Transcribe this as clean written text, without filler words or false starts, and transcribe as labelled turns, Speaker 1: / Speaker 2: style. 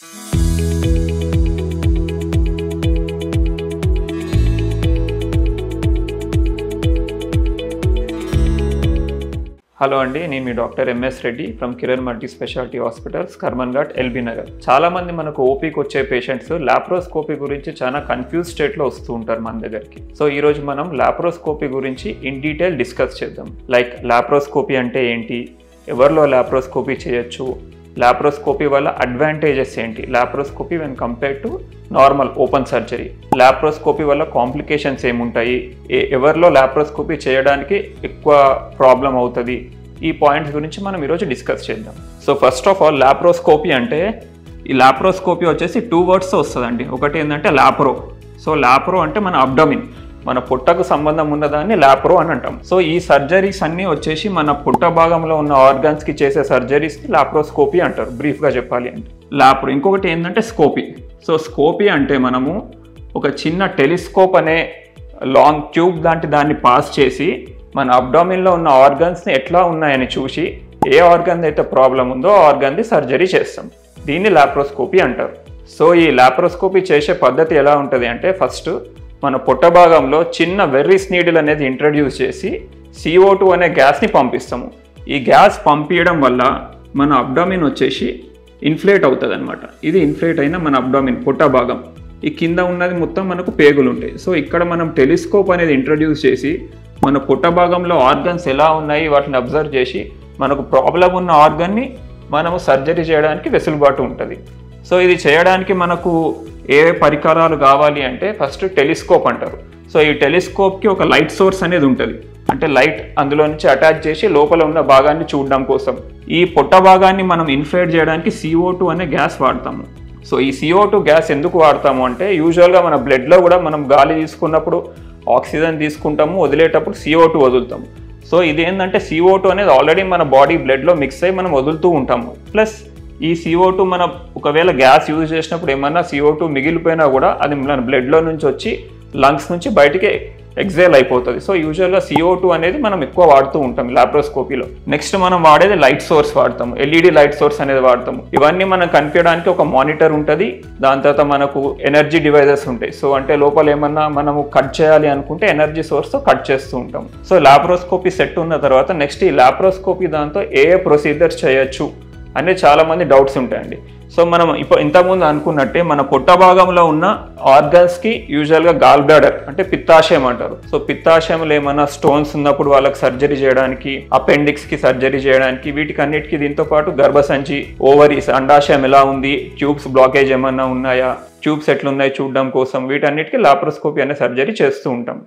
Speaker 1: Hello అండి, నేను మీ doctor MS Reddy from Kiran multi speciality hospitals, Karmanghat, LB Nagar. చాలామంది మనకు ఓపీకి వచ్చే పేషెంట్స్ లాప్రోస్కోపీ గురించి చాలా కన్ఫ్యూజ్ స్టేట్లో వస్తూ ఉంటారు మన దగ్గరికి. సో ఈరోజు మనం లాప్రోస్కోపీ గురించి ఇన్ డీటెయిల్ డిస్కస్ చేద్దాం. లైక్ లాప్రోస్కోపీ అంటే ఏంటి, ఎవరిలో లాప్రోస్కోపీ చేయొచ్చు, లాప్రోస్కోపీ వల్ల అడ్వాంటేజెస్ ఏంటి, laparoscopy when compare to normal open surgery, laparoscopy వల్ల కాంప్లికేషన్స్ ఏముంటాయి, ఎవరిలో లాప్రోస్కోపీ చేయడానికి ఎక్కువ ప్రాబ్లం అవుతుంది, ఈ పాయింట్స్ గురించి మనం ఈరోజు డిస్కస్ చేద్దాం. So first of all laparoscopy అంటే, ఈ లాప్రోస్కోపీ వచ్చేసి 2 words వస్తుందండి. ఒకటి ఏంటంటే లాప్రో. సో లాప్రో అంటే మన అబ్డమిన్, మన పొట్టకు సంబంధం ఉన్నదాన్ని లాప్రో అని అంటాం. సో ఈ సర్జరీస్ అన్నీ వచ్చేసి మన పొట్ట భాగంలో ఉన్న ఆర్గాన్స్కి చేసే సర్జరీస్ని లాప్రోస్కోపీ అంటారు, బ్రీఫ్గా చెప్పాలి అంటే. లాప్రో. ఇంకొకటి ఏంటంటే స్కోపీ. సో స్కోపీ అంటే మనము ఒక చిన్న టెలిస్కోప్ అనే లాంగ్ ట్యూబ్ లాంటి దాన్ని పాస్ చేసి మన అబ్డామిన్లో ఉన్న ఆర్గాన్స్ని ఎట్లా ఉన్నాయని చూసి ఏ ఆర్గాన్ అయితే ప్రాబ్లం ఉందో ఆ ఆర్గాన్ది సర్జరీ చేస్తాం. దీన్ని లాప్రోస్కోపీ అంటారు. సో ఈ లాప్రోస్కోపీ చేసే పద్ధతి ఎలా ఉంటుంది అంటే, ఫస్ట్ మన పొట్ట భాగంలో చిన్న వెర్రీస్ నీడిల్ అనేది ఇంట్రడ్యూస్ చేసి CO2 అనే గ్యాస్ని పంపిస్తాము. ఈ గ్యాస్ పంపించడం వల్ల మన అబ్డామిన్ వచ్చేసి ఇన్ఫ్లేట్ అవుతుంది అనమాట. ఇది ఇన్ఫ్లేట్ అయిన మన అబ్డామిన్ పొట్ట భాగం. ఈ కింద ఉన్నది మొత్తం మనకు పేగులు ఉంటాయి. సో ఇక్కడ మనం టెలిస్కోప్ అనేది ఇంట్రడ్యూస్ చేసి మన పొట్ట భాగంలో ఆర్గన్స్ ఎలా ఉన్నాయి వాటిని అబ్జర్వ్ చేసి మనకు ప్రాబ్లం ఉన్న ఆర్గన్ని మనము సర్జరీ చేయడానికి వెసులుబాటు ఉంటుంది. సో ఇది చేయడానికి మనకు ఏ పరికరాలు కావాలి అంటే, ఫస్ట్ టెలిస్కోప్ అంటారు. సో ఈ టెలిస్కోప్కి ఒక లైట్ సోర్స్ అనేది ఉంటుంది. అంటే లైట్ అందులో నుంచి అటాచ్ చేసి లోపల ఉన్న భాగాన్ని చూడడం కోసం. ఈ పొట్ట భాగాన్ని మనం ఇన్ఫ్లేట్ చేయడానికి CO2 అనే గ్యాస్ వాడతాము. సో ఈ CO2 గ్యాస్ ఎందుకు వాడతాము అంటే, యూజువల్గా మన బ్లడ్లో కూడా మనం గాలి తీసుకున్నప్పుడు ఆక్సిజన్ తీసుకుంటాము, వదిలేటప్పుడు CO2 వదులుతాము. సో ఇదేంటంటే CO2 అనేది ఆల్రెడీ మన బాడీ బ్లడ్లో మిక్స్ అయ్యి మనం వదులుతూ ఉంటాము. ప్లస్ ఈ CO2 మన ఒకవేళ గ్యాస్ యూజ్ చేసినప్పుడు ఏమన్నా CO2 మిగిలిపోయినా కూడా అది మన బ్లడ్లో నుంచి వచ్చి లంగ్స్ నుంచి బయటికి ఎగ్జేల్ అయిపోతుంది. సో యూజువల్గా CO2 అనేది మనం ఎక్కువ వాడుతూ ఉంటాం లాప్రోస్కోపీలో. నెక్స్ట్ మనం వాడేది లైట్ సోర్స్ వాడతాము, LED లైట్ సోర్స్ అనేది వాడతాము. ఇవన్నీ మనం కనిపించడానికి ఒక మానిటర్ ఉంటుంది. దాని తర్వాత మనకు ఎనర్జీ డివైజెస్ ఉంటాయి. సో అంటే లోపల ఏమన్నా మనము కట్ చేయాలి అనుకుంటే ఎనర్జీ సోర్స్తో కట్ చేస్తూ ఉంటాం. సో లాప్రోస్కోపీ సెట్ ఉన్న తర్వాత నెక్స్ట్ ఈ లాప్రోస్కోపీ దాంతో ఏ ప్రొసీజర్స్ చేయొచ్చు అనే చాలామంది డౌట్స్ ఉంటాయండి. సో మనం ఇంతకుముందు అనుకున్నట్టే మన పొట్ట భాగంలో ఉన్న ఆర్గన్స్కి యూజువల్గా గాల్ బ్లాడర్ అంటే పిత్తాశయం అంటారు. సో పిత్తాశయంలో ఏమైనా స్టోన్స్ ఉన్నప్పుడు వాళ్ళకి సర్జరీ చేయడానికి, అపెండిక్స్కి సర్జరీ చేయడానికి, వీటికి అన్నిటికీ దీంతో పాటు గర్భసంచి, ఓవరీస్, అండాశయం ఎలా ఉంది, ట్యూబ్స్ బ్లాకేజ్ ఏమన్నా ఉన్నాయా, ట్యూబ్స్ ఎట్లున్నాయి చూడడం కోసం వీటన్నిటికీ లాప్రోస్కోపీ అనే సర్జరీ చేస్తూ ఉంటాం.